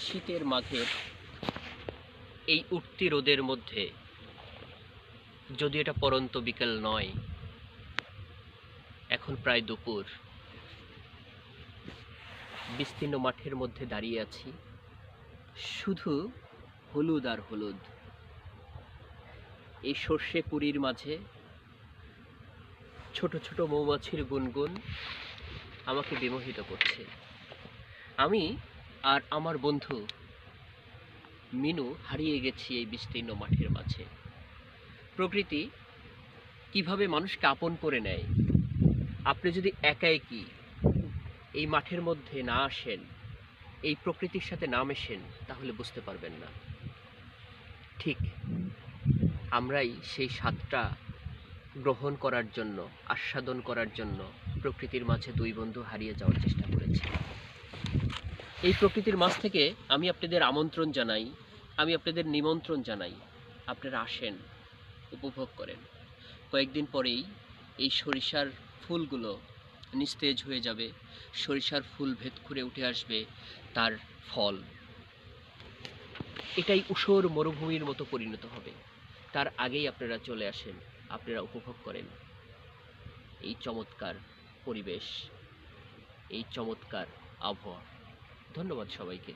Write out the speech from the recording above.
শীতের মাঘের এই উঠতি রোদের মধ্যে, যদি এটা পরন্ত বিকেল নয়, এখন প্রায় দুপুর, বিস্তীর্ণ মাঠের মধ্যে দাঁড়িয়ে আছি, শুধু হলুদ আর হলুদ। এই সর্ষে কুড়ির মাঝে ছোট ছোট মৌমাছির গুনগুন আমাকে বিমোহিত করছে। আমি আর আমার বন্ধু মিনু হারিয়ে গেছি এই বিস্তীর্ণ মাঠের মাঝে। প্রকৃতি কিভাবে মানুষকে আপন করে নেয়, আপনি যদি একাকী এই মাঠের মধ্যে না আসেন, এই প্রকৃতির সাথে না মেশেন, তাহলে বুঝতে পারবেন না। ঠিক আমরাই সেই স্বাদটা গ্রহণ করার জন্য, আস্বাদন করার জন্য প্রকৃতির মাঝে দুই বন্ধু হারিয়ে যাওয়ার চেষ্টা করেছি। এই প্রকৃতির মাঝ থেকে আমি আপনাদের আমন্ত্রণ জানাই, আমি আপনাদের নিমন্ত্রণ জানাই, আপনারা আসেন, উপভোগ করেন। কয়েকদিন পরেই এই সরিষার ফুলগুলো নিস্তেজ হয়ে যাবে, সরিষার ফুল ভেদ করে উঠে আসবে তার ফল। এটাই ঊষর মরুভূমির মতো পরিণত হবে। তার আগেই আপনারা চলে আসেন, আপনারা উপভোগ করেন এই চমৎকার পরিবেশ, এই চমৎকার আবহাওয়া। ধন্যবাদ সবাইকে।